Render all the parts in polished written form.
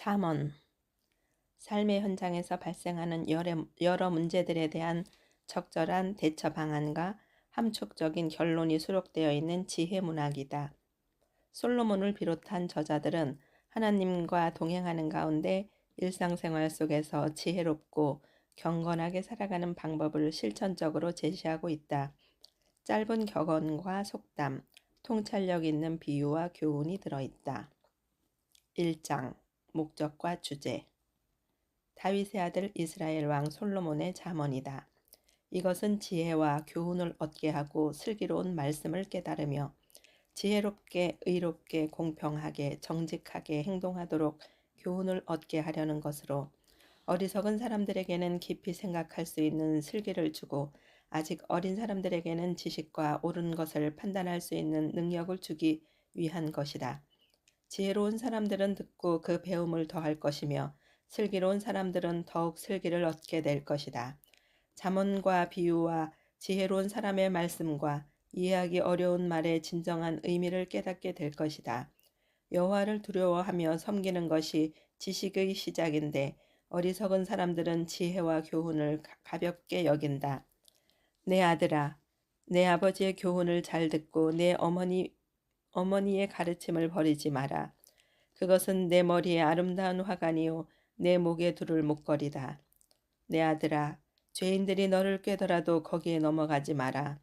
잠언. 삶의 현장에서 발생하는 여러 문제들에 대한 적절한 대처 방안과 함축적인 결론이 수록되어 있는 지혜 문학이다. 솔로몬을 비롯한 저자들은 하나님과 동행하는 가운데 일상생활 속에서 지혜롭고 경건하게 살아가는 방법을 실천적으로 제시하고 있다. 짧은 격언과 속담, 통찰력 있는 비유와 교훈이 들어있다. 1장 목적과 주제. 다윗의 아들 이스라엘 왕 솔로몬의 잠언이다. 이것은 지혜와 교훈을 얻게 하고 슬기로운 말씀을 깨달으며 지혜롭게 의롭게 공평하게 정직하게 행동하도록 교훈을 얻게 하려는 것으로 어리석은 사람들에게는 깊이 생각할 수 있는 슬기를 주고 아직 어린 사람들에게는 지식과 옳은 것을 판단할 수 있는 능력을 주기 위한 것이다. 지혜로운 사람들은 듣고 그 배움을 더할 것이며 슬기로운 사람들은 더욱 슬기를 얻게 될 것이다. 잠언과 비유와 지혜로운 사람의 말씀과 이해하기 어려운 말의 진정한 의미를 깨닫게 될 것이다. 여호와를 두려워하며 섬기는 것이 지식의 시작인데 어리석은 사람들은 지혜와 교훈을 가볍게 여긴다. 내 아들아, 내 아버지의 교훈을 잘 듣고 내 어머니의 가르침을 버리지 마라. 그것은 내 머리에 아름다운 화관이요 내 목에 두를 목걸이다. 내 아들아, 죄인들이 너를 꾀더라도 거기에 넘어가지 마라.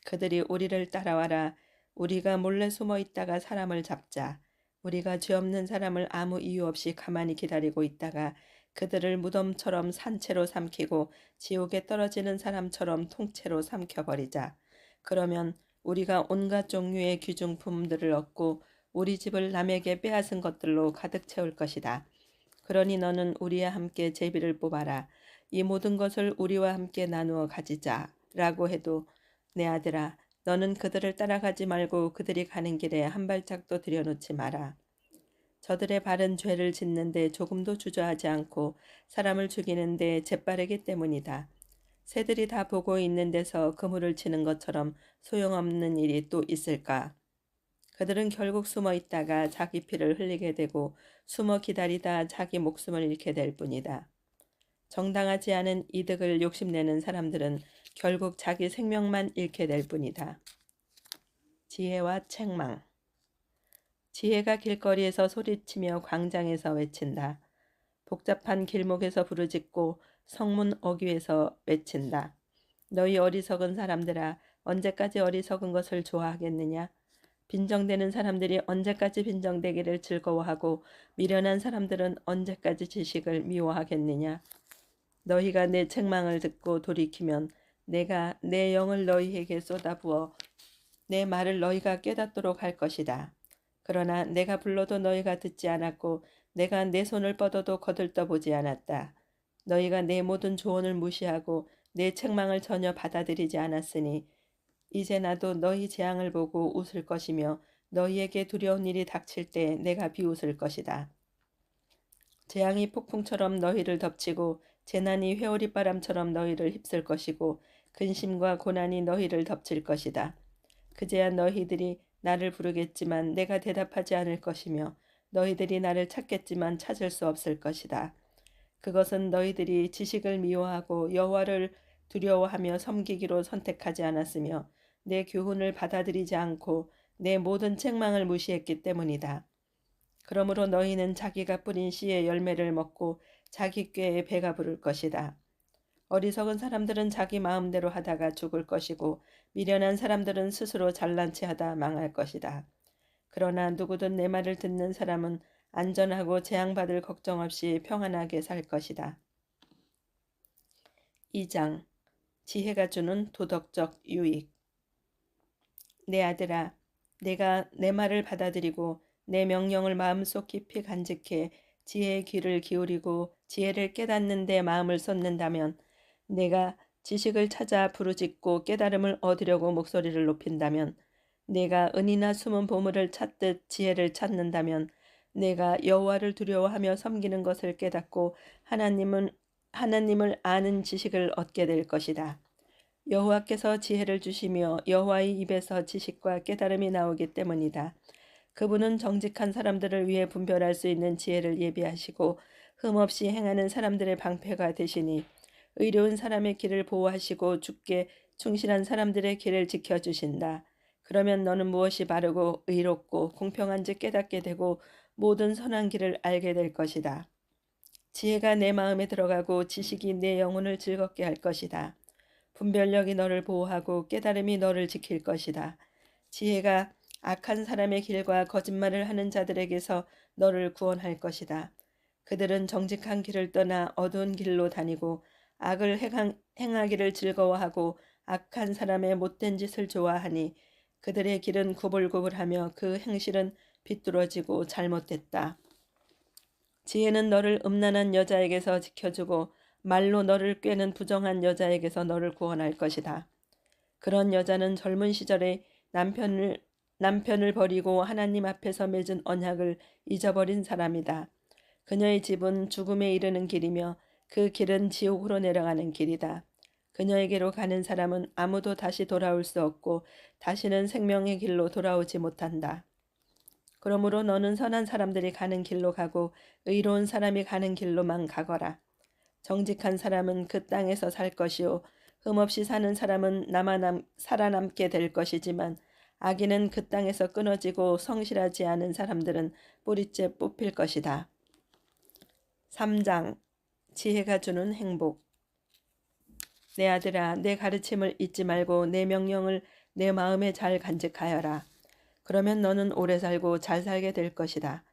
그들이 우리를 따라와라. 우리가 몰래 숨어 있다가 사람을 잡자. 우리가 죄 없는 사람을 아무 이유 없이 가만히 기다리고 있다가 그들을 무덤처럼 산채로 삼키고 지옥에 떨어지는 사람처럼 통째로 삼켜버리자. 그러면 우리가 온갖 종류의 귀중품들을 얻고 우리 집을 남에게 빼앗은 것들로 가득 채울 것이다. 그러니 너는 우리와 함께 제비를 뽑아라. 이 모든 것을 우리와 함께 나누어 가지자. 라고 해도 내 아들아, 너는 그들을 따라가지 말고 그들이 가는 길에 한 발짝도 들여놓지 마라. 저들의 발은 죄를 짓는데 조금도 주저하지 않고 사람을 죽이는데 재빠르기 때문이다. 새들이 다 보고 있는 데서 그물을 치는 것처럼 소용없는 일이 또 있을까? 그들은 결국 숨어 있다가 자기 피를 흘리게 되고 숨어 기다리다 자기 목숨을 잃게 될 뿐이다. 정당하지 않은 이득을 욕심내는 사람들은 결국 자기 생명만 잃게 될 뿐이다. 지혜와 책망. 지혜가 길거리에서 소리치며 광장에서 외친다. 복잡한 길목에서 부르짖고 성문 어귀에서 외친다. 너희 어리석은 사람들아, 언제까지 어리석은 것을 좋아하겠느냐? 빈정대는 사람들이 언제까지 빈정대기를 즐거워하고 미련한 사람들은 언제까지 지식을 미워하겠느냐? 너희가 내 책망을 듣고 돌이키면 내가 내 영을 너희에게 쏟아부어 내 말을 너희가 깨닫도록 할 것이다. 그러나 내가 불러도 너희가 듣지 않았고 내가 내 손을 뻗어도 거들떠보지 않았다. 너희가 내 모든 조언을 무시하고 내 책망을 전혀 받아들이지 않았으니 이제 나도 너희 재앙을 보고 웃을 것이며 너희에게 두려운 일이 닥칠 때 내가 비웃을 것이다. 재앙이 폭풍처럼 너희를 덮치고 재난이 회오리바람처럼 너희를 휩쓸 것이고 근심과 고난이 너희를 덮칠 것이다. 그제야 너희들이 나를 부르겠지만 내가 대답하지 않을 것이며 너희들이 나를 찾겠지만 찾을 수 없을 것이다. 그것은 너희들이 지식을 미워하고 여호와를 두려워하며 섬기기로 선택하지 않았으며 내 교훈을 받아들이지 않고 내 모든 책망을 무시했기 때문이다. 그러므로 너희는 자기가 뿌린 씨의 열매를 먹고 자기 꾀에 배가 부를 것이다. 어리석은 사람들은 자기 마음대로 하다가 죽을 것이고 미련한 사람들은 스스로 잘난 체 하다 망할 것이다. 그러나 누구든 내 말을 듣는 사람은 안전하고 재앙받을 걱정 없이 평안하게 살 것이다. 2장 지혜가 주는 도덕적 유익. 내 아들아, 내가 내 말을 받아들이고 내 명령을 마음속 깊이 간직해 지혜의 귀를 기울이고 지혜를 깨닫는 데 마음을 쏟는다면 내가 지식을 찾아 부르짖고 깨달음을 얻으려고 목소리를 높인다면 내가 은이나 숨은 보물을 찾듯 지혜를 찾는다면 내가 여호와를 두려워하며 섬기는 것을 깨닫고 하나님을 아는 지식을 얻게 될 것이다. 여호와께서 지혜를 주시며 여호와의 입에서 지식과 깨달음이 나오기 때문이다. 그분은 정직한 사람들을 위해 분별할 수 있는 지혜를 예비하시고 흠없이 행하는 사람들의 방패가 되시니 의로운 사람의 길을 보호하시고 주께 충실한 사람들의 길을 지켜주신다. 그러면 너는 무엇이 바르고 의롭고 공평한지 깨닫게 되고 모든 선한 길을 알게 될 것이다. 지혜가 내 마음에 들어가고 지식이 내 영혼을 즐겁게 할 것이다. 분별력이 너를 보호하고 깨달음이 너를 지킬 것이다. 지혜가 악한 사람의 길과 거짓말을 하는 자들에게서 너를 구원할 것이다. 그들은 정직한 길을 떠나 어두운 길로 다니고 악을 행하기를 즐거워하고 악한 사람의 못된 짓을 좋아하니 그들의 길은 구불구불하며 그 행실은 비뚤어지고 잘못됐다. 지혜는 너를 음란한 여자에게서 지켜주고 말로 너를 꾀는 부정한 여자에게서 너를 구원할 것이다. 그런 여자는 젊은 시절에 남편을 버리고 하나님 앞에서 맺은 언약을 잊어버린 사람이다. 그녀의 집은 죽음에 이르는 길이며 그 길은 지옥으로 내려가는 길이다. 그녀에게로 가는 사람은 아무도 다시 돌아올 수 없고 다시는 생명의 길로 돌아오지 못한다. 그러므로 너는 선한 사람들이 가는 길로 가고 의로운 사람이 가는 길로만 가거라. 정직한 사람은 그 땅에서 살 것이요 흠없이 사는 사람은 살아남게 될 것이지만 악인은 그 땅에서 끊어지고 성실하지 않은 사람들은 뿌리째 뽑힐 것이다. 3장 지혜가 주는 행복. 내 아들아, 내 가르침을 잊지 말고 내 명령을 내 마음에 잘 간직하여라. 그러면 너는 오래 살고 잘 살게 될 것이다.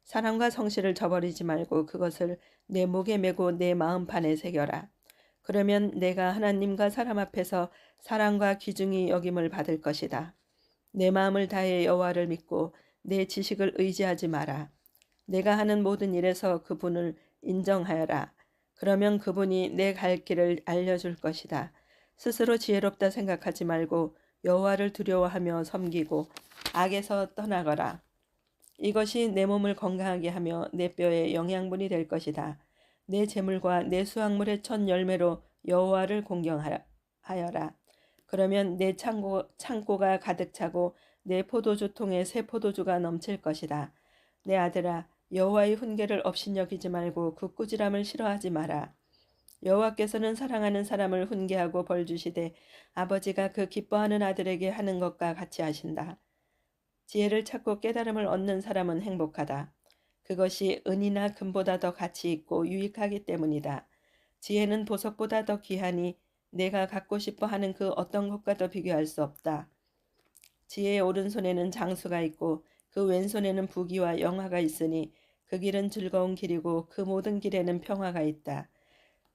사랑과 성실을 저버리지 말고 그것을 내 목에 메고 내 마음판에 새겨라. 그러면 내가 하나님과 사람 앞에서 사랑과 귀중히 여김을 받을 것이다. 내 마음을 다해 여호와를 믿고 내 지식을 의지하지 마라. 내가 하는 모든 일에서 그분을 인정하여라. 그러면 그분이 내 갈 길을 알려줄 것이다. 스스로 지혜롭다 생각하지 말고 여호와를 두려워하며 섬기고 악에서 떠나거라. 이것이 내 몸을 건강하게 하며 내 뼈에 영양분이 될 것이다. 내 재물과 내 수확물의 첫 열매로 여호와를 공경하여라. 그러면 내 창고가 가득 차고 내 포도주 통에 새 포도주가 넘칠 것이다. 내 아들아, 여호와의 훈계를 업신여기지 말고 그 꾸지람을 싫어하지 마라. 여호와께서는 사랑하는 사람을 훈계하고 벌주시되 아버지가 그 기뻐하는 아들에게 하는 것과 같이 하신다. 지혜를 찾고 깨달음을 얻는 사람은 행복하다. 그것이 은이나 금보다 더 가치 있고 유익하기 때문이다. 지혜는 보석보다 더 귀하니 내가 갖고 싶어 하는 그 어떤 것과 더 비교할 수 없다. 지혜의 오른손에는 장수가 있고 그 왼손에는 부귀와 영화가 있으니 그 길은 즐거운 길이고 그 모든 길에는 평화가 있다.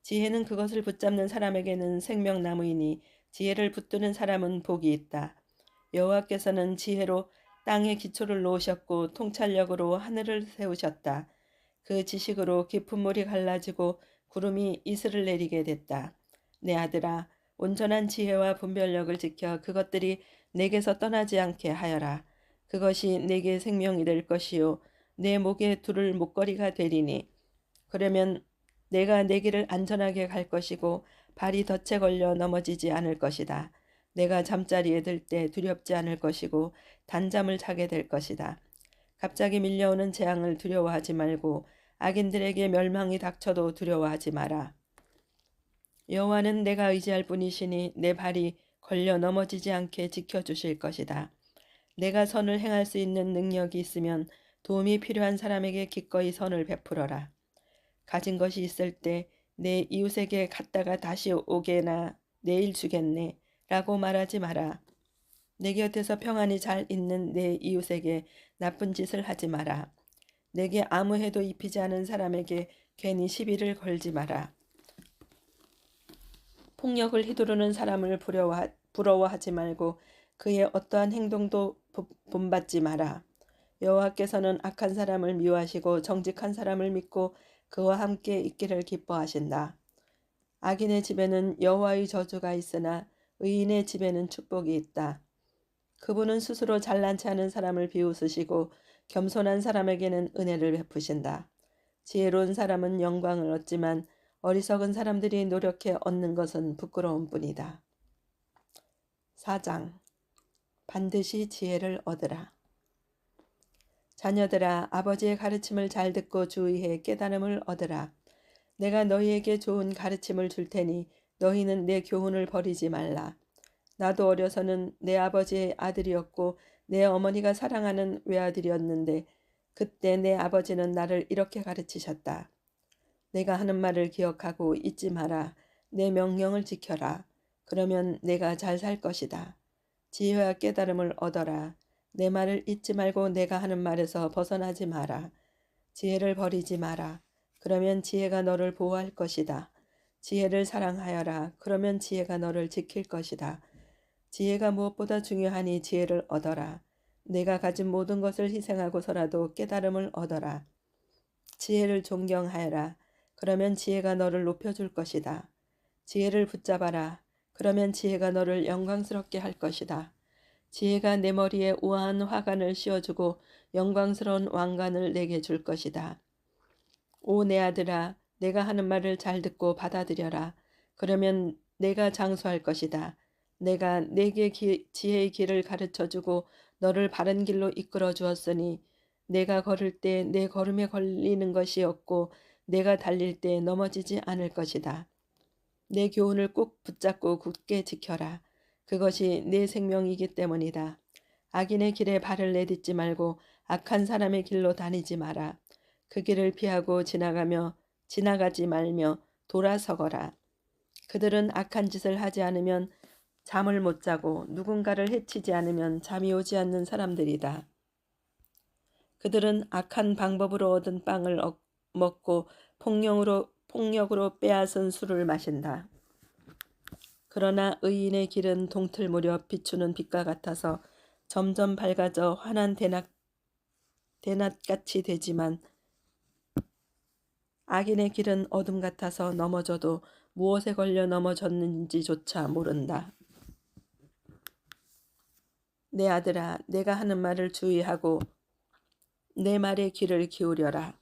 지혜는 그것을 붙잡는 사람에게는 생명나무이니 지혜를 붙드는 사람은 복이 있다. 여호와께서는 지혜로 땅의 기초를 놓으셨고 통찰력으로 하늘을 세우셨다. 그 지식으로 깊은 물이 갈라지고 구름이 이슬을 내리게 됐다. 내 아들아, 온전한 지혜와 분별력을 지켜 그것들이 내게서 떠나지 않게 하여라. 그것이 내게 생명이 될 것이요 내 목에 두를 목걸이가 되리니 그러면 내가 내 길을 안전하게 갈 것이고 발이 덫에 걸려 넘어지지 않을 것이다. 내가 잠자리에 들 때 두렵지 않을 것이고 단잠을 자게 될 것이다. 갑자기 밀려오는 재앙을 두려워하지 말고 악인들에게 멸망이 닥쳐도 두려워하지 마라. 여호와는 내가 의지할 분이시니 내 발이 걸려 넘어지지 않게 지켜주실 것이다. 내가 선을 행할 수 있는 능력이 있으면 도움이 필요한 사람에게 기꺼이 선을 베풀어라. 가진 것이 있을 때 내 이웃에게 갔다가 다시 오게나 내일 주겠네 라고 말하지 마라. 내 곁에서 평안히 잘 있는 내 이웃에게 나쁜 짓을 하지 마라. 내게 아무 해도 입히지 않은 사람에게 괜히 시비를 걸지 마라. 폭력을 휘두르는 사람을 부러워하지 말고 그의 어떠한 행동도 본받지 마라. 여호와께서는 악한 사람을 미워하시고 정직한 사람을 믿고 그와 함께 있기를 기뻐하신다. 악인의 집에는 여호와의 저주가 있으나 의인의 집에는 축복이 있다. 그분은 스스로 잘난치 않은 사람을 비웃으시고 겸손한 사람에게는 은혜를 베푸신다. 지혜로운 사람은 영광을 얻지만 어리석은 사람들이 노력해 얻는 것은 부끄러운 뿐이다. 4장 반드시 지혜를 얻으라. 자녀들아, 아버지의 가르침을 잘 듣고 주의해 깨달음을 얻으라. 내가 너희에게 좋은 가르침을 줄 테니 너희는 내 교훈을 버리지 말라. 나도 어려서는 내 아버지의 아들이었고 내 어머니가 사랑하는 외아들이었는데 그때 내 아버지는 나를 이렇게 가르치셨다. 내가 하는 말을 기억하고 잊지 마라. 내 명령을 지켜라. 그러면 내가 잘 살 것이다. 지혜와 깨달음을 얻어라. 내 말을 잊지 말고 내가 하는 말에서 벗어나지 마라. 지혜를 버리지 마라. 그러면 지혜가 너를 보호할 것이다. 지혜를 사랑하여라. 그러면 지혜가 너를 지킬 것이다. 지혜가 무엇보다 중요하니 지혜를 얻어라. 내가 가진 모든 것을 희생하고서라도 깨달음을 얻어라. 지혜를 존경하여라. 그러면 지혜가 너를 높여줄 것이다. 지혜를 붙잡아라. 그러면 지혜가 너를 영광스럽게 할 것이다. 지혜가 내 머리에 우아한 화관을 씌워주고 영광스러운 왕관을 내게 줄 것이다. 오 내 아들아, 내가 하는 말을 잘 듣고 받아들여라. 그러면 내가 장수할 것이다. 내가 내게 지혜의 길을 가르쳐주고 너를 바른 길로 이끌어 주었으니 내가 걸을 때 내 걸음에 걸리는 것이 없고 내가 달릴 때 넘어지지 않을 것이다. 내 교훈을 꼭 붙잡고 굳게 지켜라. 그것이 내 생명이기 때문이다. 악인의 길에 발을 내딛지 말고 악한 사람의 길로 다니지 마라. 그 길을 피하고 지나가지 말며 돌아서거라. 그들은 악한 짓을 하지 않으면 잠을 못 자고 누군가를 해치지 않으면 잠이 오지 않는 사람들이다. 그들은 악한 방법으로 얻은 빵을 먹고 폭력으로 빼앗은 술을 마신다. 그러나 의인의 길은 동틀 무렵 비추는 빛과 같아서 점점 밝아져 환한 대낮같이 되지만 악인의 길은 어둠 같아서 넘어져도 무엇에 걸려 넘어졌는지조차 모른다. 내 아들아, 내가 하는 말을 주의하고 내 말에 귀를 기울여라.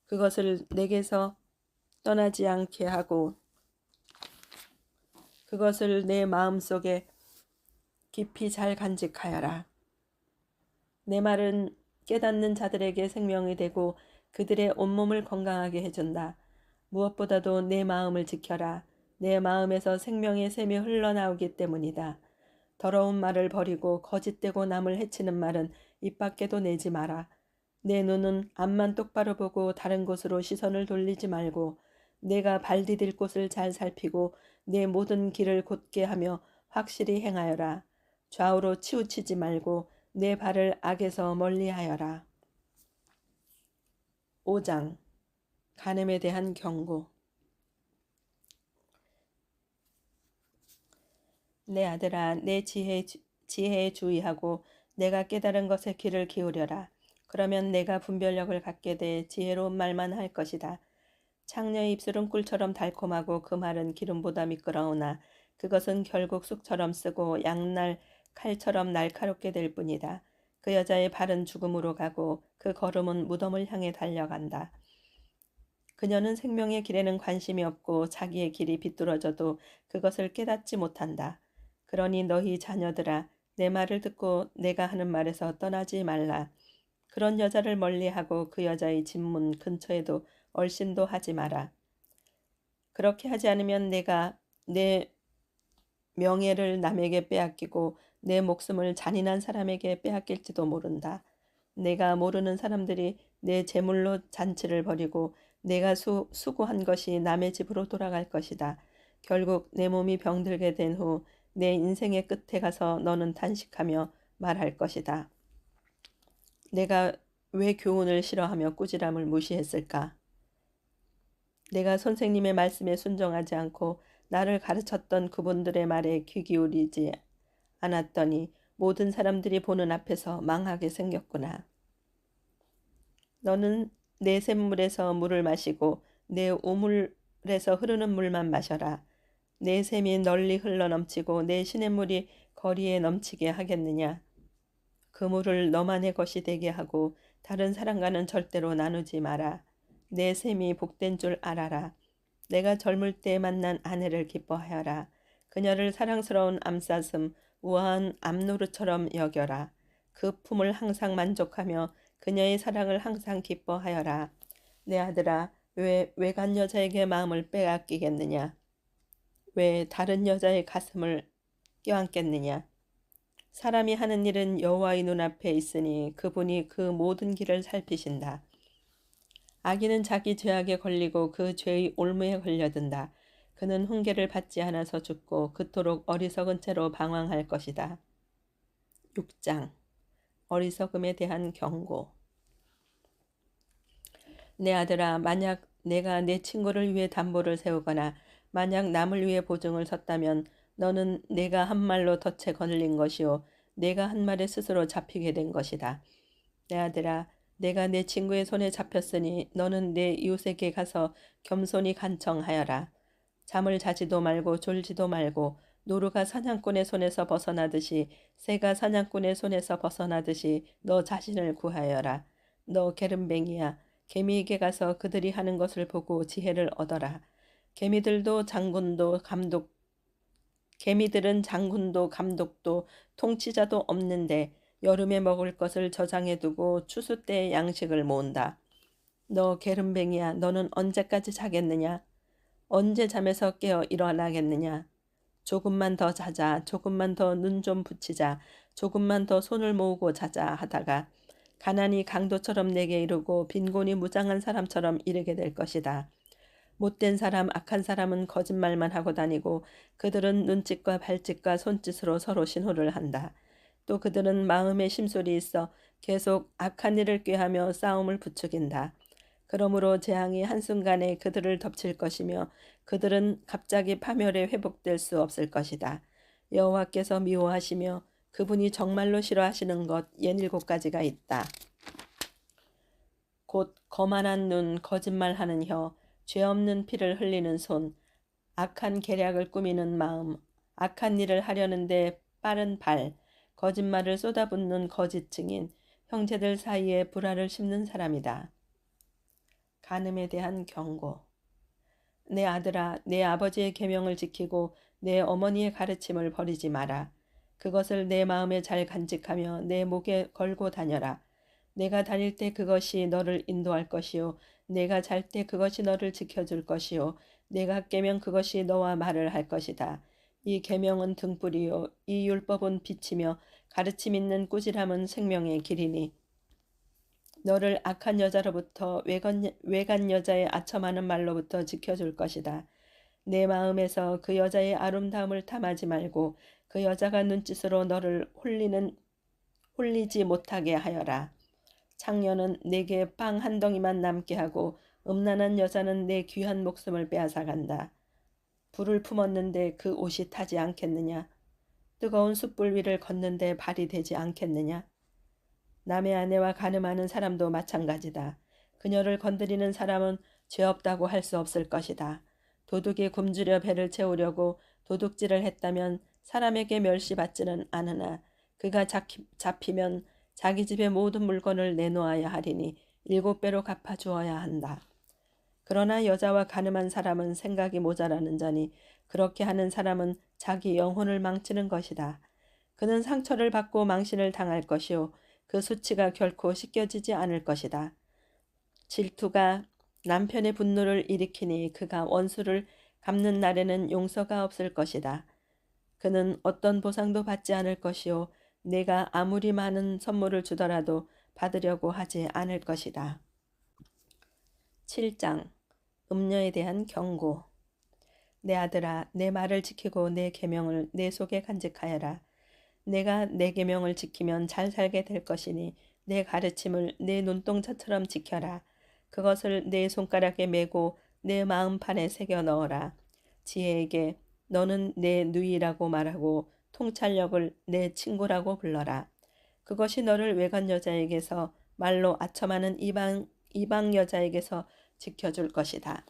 그것을 내게서 떠나지 않게 하고 그것을 내 마음속에 깊이 잘 간직하여라. 내 말은 깨닫는 자들에게 생명이 되고 그들의 온몸을 건강하게 해준다. 무엇보다도 내 마음을 지켜라. 내 마음에서 생명의 샘이 흘러나오기 때문이다. 더러운 말을 버리고 거짓되고 남을 해치는 말은 입 밖에도 내지 마라. 내 눈은 앞만 똑바로 보고 다른 곳으로 시선을 돌리지 말고 내가 발 디딜 곳을 잘 살피고 내 모든 길을 곧게 하며 확실히 행하여라. 좌우로 치우치지 말고 내 발을 악에서 멀리하여라. 5장 간음에 대한 경고. 내 아들아, 내 지혜에 주의하고 내가 깨달은 것에 귀를 기울여라. 그러면 내가 분별력을 갖게 돼 지혜로운 말만 할 것이다. 창녀의 입술은 꿀처럼 달콤하고 그 말은 기름보다 미끄러우나 그것은 결국 쑥처럼 쓰고 양날 칼처럼 날카롭게 될 뿐이다. 그 여자의 발은 죽음으로 가고 그 걸음은 무덤을 향해 달려간다. 그녀는 생명의 길에는 관심이 없고 자기의 길이 비뚤어져도 그것을 깨닫지 못한다. 그러니 너희 자녀들아, 내 말을 듣고 내가 하는 말에서 떠나지 말라. 그런 여자를 멀리하고 그 여자의 집문 근처에도 얼씬도 하지 마라. 그렇게 하지 않으면 내가 내 명예를 남에게 빼앗기고 내 목숨을 잔인한 사람에게 빼앗길지도 모른다. 내가 모르는 사람들이 내 재물로 잔치를 벌이고 내가 수고한 것이 남의 집으로 돌아갈 것이다. 결국 내 몸이 병들게 된 후 내 인생의 끝에 가서 너는 탄식하며 말할 것이다. 내가 왜 교훈을 싫어하며 꾸지람을 무시했을까? 내가 선생님의 말씀에 순종하지 않고 나를 가르쳤던 그분들의 말에 귀 기울이지 않았더니 모든 사람들이 보는 앞에서 망하게 생겼구나. 너는 내 샘물에서 물을 마시고 내 우물에서 흐르는 물만 마셔라. 내 샘이 널리 흘러넘치고 내 시냇물이 거리에 넘치게 하겠느냐. 그 물을 너만의 것이 되게 하고 다른 사람과는 절대로 나누지 마라. 내 샘이 복된 줄 알아라. 내가 젊을 때 만난 아내를 기뻐하여라. 그녀를 사랑스러운 암사슴 우아한 암노루처럼 여겨라. 그 품을 항상 만족하며 그녀의 사랑을 항상 기뻐하여라. 내 아들아, 왜 외간 여자에게 마음을 빼앗기겠느냐? 왜 다른 여자의 가슴을 껴안겠느냐? 사람이 하는 일은 여호와의 눈앞에 있으니 그분이 그 모든 길을 살피신다. 악인은 자기 죄악에 걸리고 그 죄의 올무에 걸려든다. 그는 훈계를 받지 않아서 죽고 그토록 어리석은 채로 방황할 것이다. 6장 어리석음에 대한 경고. 내 아들아, 만약 내가 내 친구를 위해 담보를 세우거나 만약 남을 위해 보증을 섰다면 너는 내가 한 말로 덫에 걸린 것이요 내가 한 말에 스스로 잡히게 된 것이다. 내 아들아, 내가 내 친구의 손에 잡혔으니 너는 내 이웃에게 가서 겸손히 간청하여라. 잠을 자지도 말고 졸지도 말고 노루가 사냥꾼의 손에서 벗어나듯이 새가 사냥꾼의 손에서 벗어나듯이 너 자신을 구하여라. 너 게름뱅이야. 개미에게 가서 그들이 하는 것을 보고 지혜를 얻어라. 개미들은 장군도 감독도 통치자도 없는데 여름에 먹을 것을 저장해 두고 추수 때의 양식을 모은다. 너 게름뱅이야, 너는 언제까지 자겠느냐? 언제 잠에서 깨어 일어나겠느냐? 조금만 더 자자, 조금만 더 눈 좀 붙이자, 조금만 더 손을 모으고 자자 하다가 가난이 강도처럼 내게 이르고 빈곤이 무장한 사람처럼 이르게 될 것이다. 못된 사람, 악한 사람은 거짓말만 하고 다니고 그들은 눈짓과 발짓과 손짓으로 서로 신호를 한다. 또 그들은 마음에 심술이 있어 계속 악한 일을 꾀하며 싸움을 부추긴다. 그러므로 재앙이 한순간에 그들을 덮칠 것이며 그들은 갑자기 파멸에 회복될 수 없을 것이다. 여호와께서 미워하시며 그분이 정말로 싫어하시는 것 67가지가 있다. 곧 거만한 눈, 거짓말하는 혀, 죄 없는 피를 흘리는 손, 악한 계략을 꾸미는 마음, 악한 일을 하려는데 빠른 발, 거짓말을 쏟아붓는 거짓 증인, 형제들 사이에 불화를 심는 사람이다. 간음에 대한 경고. 내 아들아, 내 아버지의 계명을 지키고 내 어머니의 가르침을 버리지 마라. 그것을 내 마음에 잘 간직하며 내 목에 걸고 다녀라. 내가 다닐 때 그것이 너를 인도할 것이요 내가 잘 때 그것이 너를 지켜줄 것이요 내가 깨면 그것이 너와 말을 할 것이다. 이 계명은 등불이요 이 율법은 빛이며 가르침 있는 꾸지람은 생명의 길이니 너를 악한 여자로부터 외간 여자의 아첨하는 말로부터 지켜줄 것이다. 내 마음에서 그 여자의 아름다움을 탐하지 말고 그 여자가 눈짓으로 너를 홀리지 못하게 하여라. 창녀는 내게 빵 한 덩이만 남게 하고 음란한 여자는 내 귀한 목숨을 빼앗아간다. 불을 품었는데 그 옷이 타지 않겠느냐? 뜨거운 숯불 위를 걷는데 발이 되지 않겠느냐? 남의 아내와 간음하는 사람도 마찬가지다. 그녀를 건드리는 사람은 죄 없다고 할 수 없을 것이다. 도둑이 굶주려 배를 채우려고 도둑질을 했다면 사람에게 멸시받지는 않으나 그가 잡히면 자기 집의 모든 물건을 내놓아야 하리니 7배로 갚아주어야 한다. 그러나 여자와 간음한 사람은 생각이 모자라는 자니 그렇게 하는 사람은 자기 영혼을 망치는 것이다. 그는 상처를 받고 망신을 당할 것이요 그 수치가 결코 씻겨지지 않을 것이다. 질투가 남편의 분노를 일으키니 그가 원수를 갚는 날에는 용서가 없을 것이다. 그는 어떤 보상도 받지 않을 것이요 내가 아무리 많은 선물을 주더라도 받으려고 하지 않을 것이다. 7장 음녀에 대한 경고. 내 아들아, 내 말을 지키고 내 계명을 내 속에 간직하여라. 내가 내 계명을 지키면 잘 살게 될 것이니 내 가르침을 내 눈동자처럼 지켜라. 그것을 내 손가락에 메고 내 마음판에 새겨 넣어라. 지혜에게 너는 내 누이라고 말하고 통찰력을 내 친구라고 불러라. 그것이 너를 외간 여자에게서 말로 아첨하는 이방 여자에게서 지켜줄 것이다.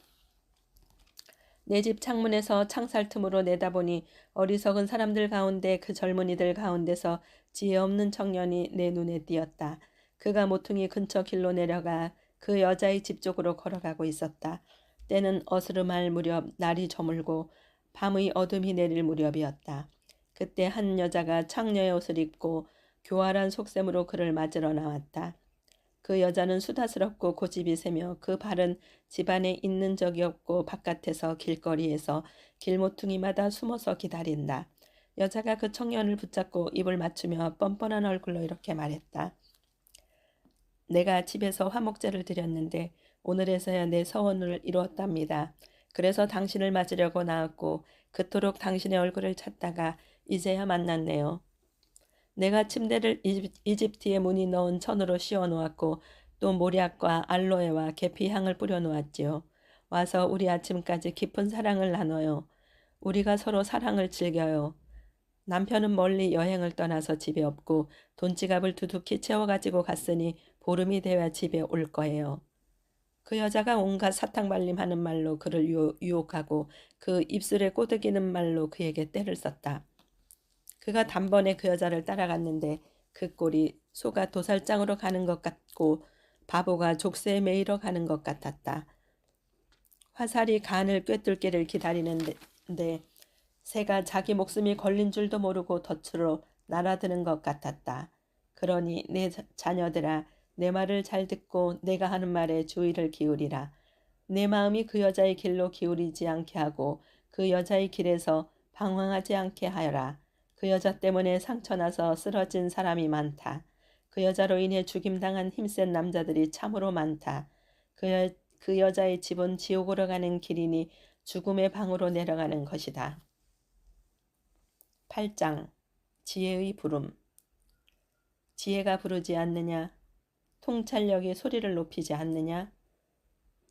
내 집 창문에서 창살 틈으로 내다보니 어리석은 사람들 가운데 그 젊은이들 가운데서 지혜 없는 청년이 내 눈에 띄었다. 그가 모퉁이 근처 길로 내려가 그 여자의 집 쪽으로 걸어가고 있었다. 때는 어스름할 무렵 날이 저물고 밤의 어둠이 내릴 무렵이었다. 그때 한 여자가 창녀의 옷을 입고 교활한 속셈으로 그를 맞으러 나왔다. 그 여자는 수다스럽고 고집이 세며 그 발은 집안에 있는 적이 없고 바깥에서 길거리에서 길모퉁이마다 숨어서 기다린다. 여자가 그 청년을 붙잡고 입을 맞추며 뻔뻔한 얼굴로 이렇게 말했다. 내가 집에서 화목제를 드렸는데 오늘에서야 내 서원을 이루었답니다. 그래서 당신을 맞으려고 나왔고 그토록 당신의 얼굴을 찾다가 이제야 만났네요. 내가 침대를 이집트의 무늬 넣은 천으로 씌워놓았고 또 모략과 알로에와 계피향을 뿌려놓았지요. 와서 우리 아침까지 깊은 사랑을 나눠요. 우리가 서로 사랑을 즐겨요. 남편은 멀리 여행을 떠나서 집에 없고 돈지갑을 두둑히 채워가지고 갔으니 보름이 돼야 집에 올 거예요. 그 여자가 온갖 사탕발림하는 말로 그를 유혹하고 그 입술에 꼬드기는 말로 그에게 떼를 썼다. 그가 단번에 그 여자를 따라갔는데 그 꼴이 소가 도살장으로 가는 것 같고 바보가 족쇄에 매이러 가는 것 같았다. 화살이 간을 꿰뚫기를 기다리는데 새가 자기 목숨이 걸린 줄도 모르고 덫으로 날아드는 것 같았다. 그러니 내 자녀들아, 내 말을 잘 듣고 내가 하는 말에 주의를 기울이라. 내 마음이 그 여자의 길로 기울이지 않게 하고 그 여자의 길에서 방황하지 않게 하여라. 그 여자 때문에 상처나서 쓰러진 사람이 많다. 그 여자로 인해 죽임당한 힘센 남자들이 참으로 많다. 그 여자의 집은 지옥으로 가는 길이니 죽음의 방으로 내려가는 것이다. 8장 지혜의 부름. 지혜가 부르지 않느냐? 통찰력이 소리를 높이지 않느냐?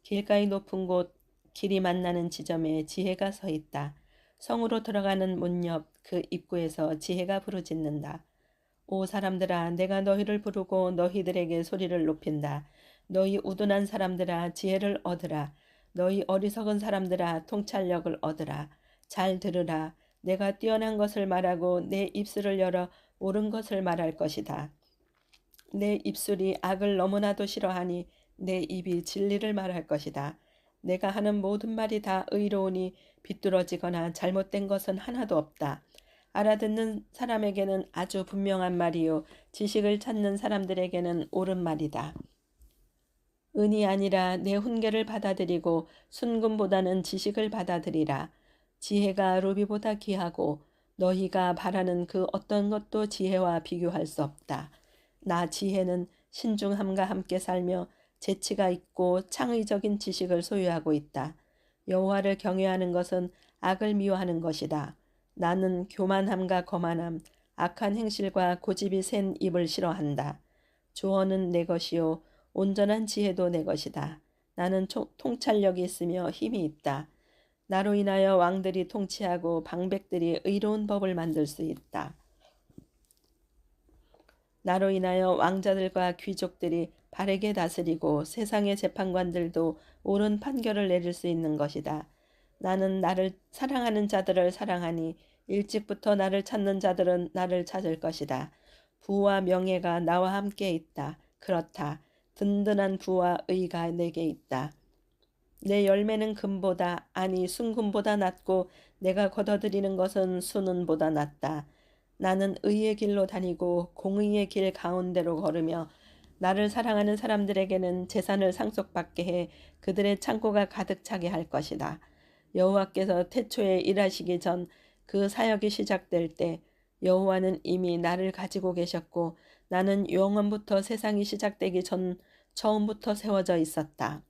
길가의 높은 곳 길이 만나는 지점에 지혜가 서 있다. 성으로 들어가는 문 옆 그 입구에서 지혜가 부르짖는다. 오 사람들아, 내가 너희를 부르고 너희들에게 소리를 높인다. 너희 우둔한 사람들아, 지혜를 얻으라. 너희 어리석은 사람들아, 통찰력을 얻으라. 잘 들으라. 내가 뛰어난 것을 말하고 내 입술을 열어 옳은 것을 말할 것이다. 내 입술이 악을 너무나도 싫어하니 내 입이 진리를 말할 것이다. 내가 하는 모든 말이 다 의로우니 비뚤어지거나 잘못된 것은 하나도 없다. 알아듣는 사람에게는 아주 분명한 말이요 지식을 찾는 사람들에게는 옳은 말이다. 은이 아니라 내 훈계를 받아들이고 순금보다는 지식을 받아들이라. 지혜가 루비보다 귀하고 너희가 바라는 그 어떤 것도 지혜와 비교할 수 없다. 나 지혜는 신중함과 함께 살며 재치가 있고 창의적인 지식을 소유하고 있다. 여호와를 경외하는 것은 악을 미워하는 것이다. 나는 교만함과 거만함, 악한 행실과 고집이 센 입을 싫어한다. 조언은 내 것이요 온전한 지혜도 내 것이다. 나는 통찰력이 있으며 힘이 있다. 나로 인하여 왕들이 통치하고 방백들이 의로운 법을 만들 수 있다. 나로 인하여 왕자들과 귀족들이 바르게 다스리고 세상의 재판관들도 옳은 판결을 내릴 수 있는 것이다. 나는 나를 사랑하는 자들을 사랑하니 일찍부터 나를 찾는 자들은 나를 찾을 것이다. 부와 명예가 나와 함께 있다. 그렇다. 든든한 부와 의가 내게 있다. 내 열매는 금보다 아니 순금보다 낫고 내가 거둬들이는 것은 순은보다 낫다. 나는 의의 길로 다니고 공의의 길 가운데로 걸으며 나를 사랑하는 사람들에게는 재산을 상속받게 해 그들의 창고가 가득 차게 할 것이다. 여호와께서 태초에 일하시기 전 그 사역이 시작될 때 여호와는 이미 나를 가지고 계셨고 나는 영원부터 세상이 시작되기 전 처음부터 세워져 있었다.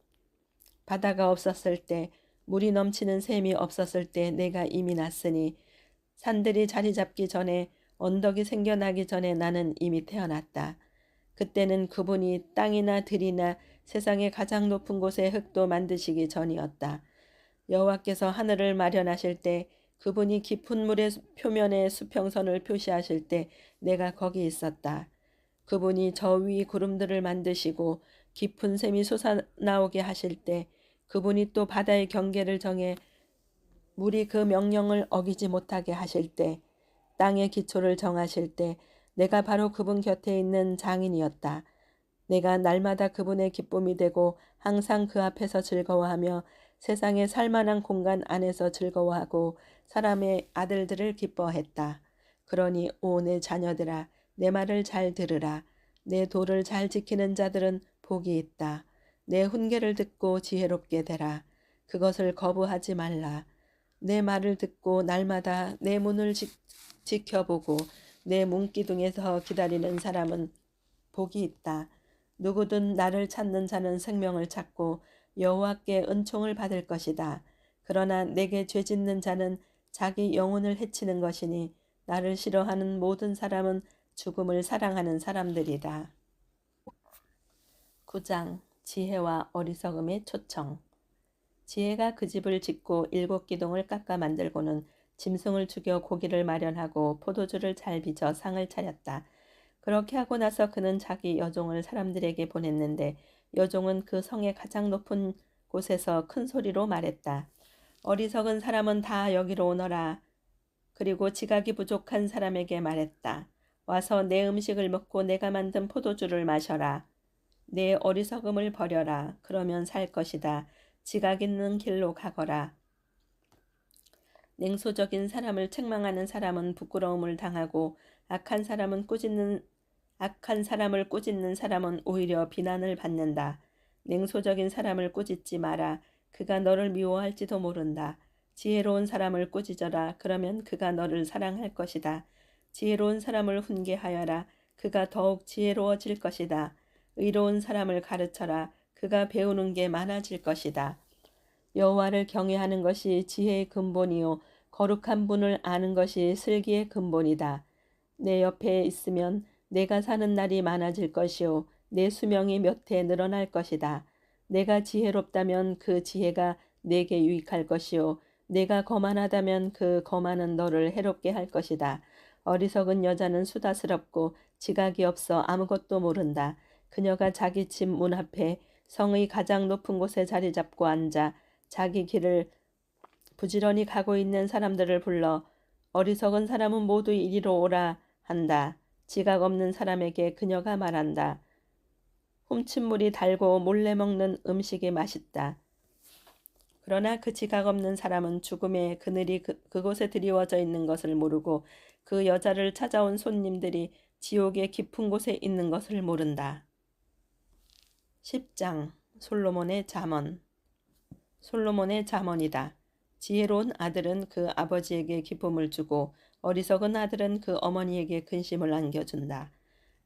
바다가 없었을 때 물이 넘치는 샘이 없었을 때 내가 이미 났으니 산들이 자리 잡기 전에 언덕이 생겨나기 전에 나는 이미 태어났다. 그때는 그분이 땅이나 들이나 세상의 가장 높은 곳의 흙도 만드시기 전이었다. 여호와께서 하늘을 마련하실 때 그분이 깊은 물의 표면에 수평선을 표시하실 때 내가 거기 있었다. 그분이 저 위 구름들을 만드시고 깊은 샘이 솟아나오게 하실 때 그분이 또 바다의 경계를 정해 물이 그 명령을 어기지 못하게 하실 때 땅의 기초를 정하실 때 내가 바로 그분 곁에 있는 장인이었다. 내가 날마다 그분의 기쁨이 되고 항상 그 앞에서 즐거워하며 세상에 살만한 공간 안에서 즐거워하고 사람의 아들들을 기뻐했다. 그러니 오 내 자녀들아 내 말을 잘 들으라. 내 도를 잘 지키는 자들은 복이 있다. 내 훈계를 듣고 지혜롭게 되라. 그것을 거부하지 말라. 내 말을 듣고 날마다 내 문을 지켜보고 내 문기둥에서 기다리는 사람은 복이 있다. 누구든 나를 찾는 자는 생명을 찾고 여호와께 은총을 받을 것이다. 그러나 내게 죄짓는 자는 자기 영혼을 해치는 것이니 나를 싫어하는 모든 사람은 죽음을 사랑하는 사람들이다. 9장 지혜와 어리석음의 초청. 지혜가 그 집을 짓고 7기둥을 깎아 만들고는 짐승을 죽여 고기를 마련하고 포도주를 잘 빚어 상을 차렸다. 그렇게 하고 나서 그는 자기 여종을 사람들에게 보냈는데 여종은 그 성의 가장 높은 곳에서 큰 소리로 말했다. 어리석은 사람은 다 여기로 오너라. 그리고 지각이 부족한 사람에게 말했다. 와서 내 음식을 먹고 내가 만든 포도주를 마셔라. 내 어리석음을 버려라. 그러면 살 것이다. 지각 있는 길로 가거라. 냉소적인 사람을 책망하는 사람은 부끄러움을 당하고 악한 사람을 꾸짖는 사람은 오히려 비난을 받는다. 냉소적인 사람을 꾸짖지 마라. 그가 너를 미워할지도 모른다. 지혜로운 사람을 꾸짖어라. 그러면 그가 너를 사랑할 것이다. 지혜로운 사람을 훈계하여라. 그가 더욱 지혜로워질 것이다. 의로운 사람을 가르쳐라. 그가 배우는 게 많아질 것이다. 여호와를 경외하는 것이 지혜의 근본이요 거룩한 분을 아는 것이 슬기의 근본이다. 내 옆에 있으면 내가 사는 날이 많아질 것이요 내 수명이 몇 해 늘어날 것이다. 내가 지혜롭다면 그 지혜가 내게 유익할 것이요 내가 거만하다면 그 거만은 너를 해롭게 할 것이다. 어리석은 여자는 수다스럽고 지각이 없어 아무것도 모른다. 그녀가 자기 집 문 앞에 성의 가장 높은 곳에 자리 잡고 앉아 자기 길을 부지런히 가고 있는 사람들을 불러 어리석은 사람은 모두 이리로 오라 한다. 지각 없는 사람에게 그녀가 말한다. 훔친 물이 달고 몰래 먹는 음식이 맛있다. 그러나 그 지각 없는 사람은 죽음의 그늘이 그곳에 드리워져 있는 것을 모르고 그 여자를 찾아온 손님들이 지옥의 깊은 곳에 있는 것을 모른다. 10장 솔로몬의 잠언. 솔로몬의 잠언이다. 지혜로운 아들은 그 아버지에게 기쁨을 주고 어리석은 아들은 그 어머니에게 근심을 안겨준다.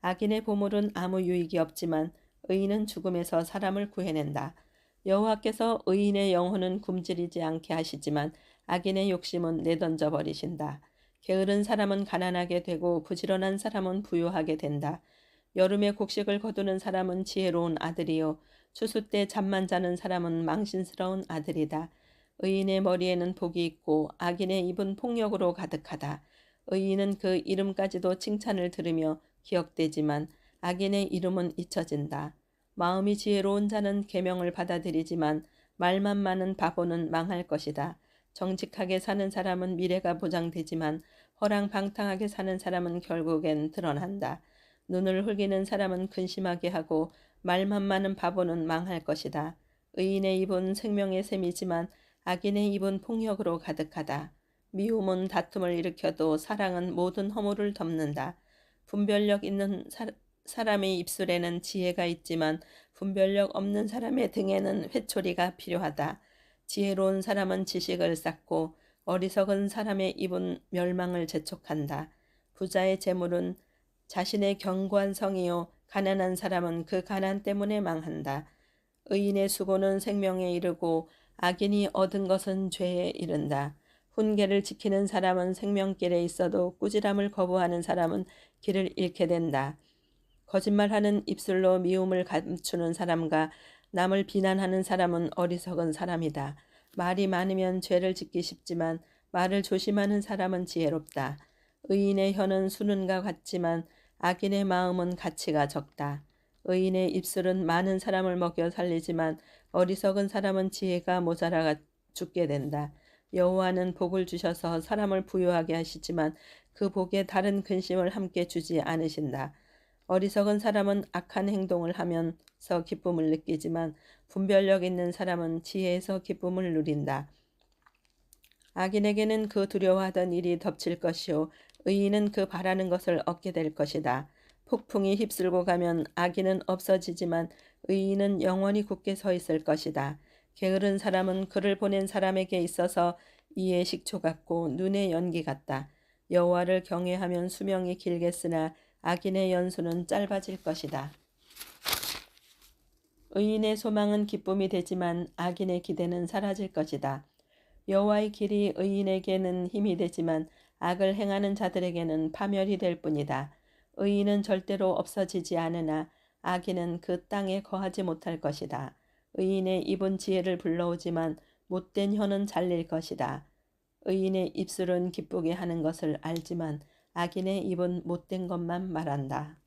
악인의 보물은 아무 유익이 없지만 의인은 죽음에서 사람을 구해낸다. 여호와께서 의인의 영혼은 굶주리지 않게 하시지만 악인의 욕심은 내던져 버리신다. 게으른 사람은 가난하게 되고 부지런한 사람은 부유하게 된다. 여름에 곡식을 거두는 사람은 지혜로운 아들이요 추수 때 잠만 자는 사람은 망신스러운 아들이다. 의인의 머리에는 복이 있고 악인의 입은 폭력으로 가득하다. 의인은 그 이름까지도 칭찬을 들으며 기억되지만 악인의 이름은 잊혀진다. 마음이 지혜로운 자는 계명을 받아들이지만 말만 많은 바보는 망할 것이다. 정직하게 사는 사람은 미래가 보장되지만 허랑방탕하게 사는 사람은 결국엔 드러난다. 눈을 흘기는 사람은 근심하게 하고 말만 많은 바보는 망할 것이다. 의인의 입은 생명의 샘이지만 악인의 입은 폭력으로 가득하다. 미움은 다툼을 일으켜도 사랑은 모든 허물을 덮는다. 분별력 있는 사람의 입술에는 지혜가 있지만 분별력 없는 사람의 등에는 회초리가 필요하다. 지혜로운 사람은 지식을 쌓고 어리석은 사람의 입은 멸망을 재촉한다. 부자의 재물은 자신의 견고한 성이요 가난한 사람은 그 가난 때문에 망한다. 의인의 수고는 생명에 이르고 악인이 얻은 것은 죄에 이른다. 훈계를 지키는 사람은 생명길에 있어도 꾸지람을 거부하는 사람은 길을 잃게 된다. 거짓말하는 입술로 미움을 감추는 사람과 남을 비난하는 사람은 어리석은 사람이다. 말이 많으면 죄를 짓기 쉽지만 말을 조심하는 사람은 지혜롭다. 의인의 혀는 수는과 같지만 악인의 마음은 가치가 적다. 의인의 입술은 많은 사람을 먹여 살리지만 어리석은 사람은 지혜가 모자라 죽게 된다. 여호와는 복을 주셔서 사람을 부유하게 하시지만 그 복에 다른 근심을 함께 주지 않으신다. 어리석은 사람은 악한 행동을 하면서 기쁨을 느끼지만 분별력 있는 사람은 지혜에서 기쁨을 누린다. 악인에게는 그 두려워하던 일이 덮칠 것이요 의인은 그 바라는 것을 얻게 될 것이다. 폭풍이 휩쓸고 가면 악인은 없어지지만 의인은 영원히 굳게 서 있을 것이다. 게으른 사람은 그를 보낸 사람에게 있어서 이의 식초 같고 눈의 연기 같다. 여호와를 경외하면 수명이 길겠으나 악인의 연수는 짧아질 것이다. 의인의 소망은 기쁨이 되지만 악인의 기대는 사라질 것이다. 여호와의 길이 의인에게는 힘이 되지만 악을 행하는 자들에게는 파멸이 될 뿐이다. 의인은 절대로 없어지지 않으나 악인은 그 땅에 거하지 못할 것이다. 의인의 입은 지혜를 불러오지만 못된 혀는 잘릴 것이다. 의인의 입술은 기쁘게 하는 것을 알지만 악인의 입은 못된 것만 말한다.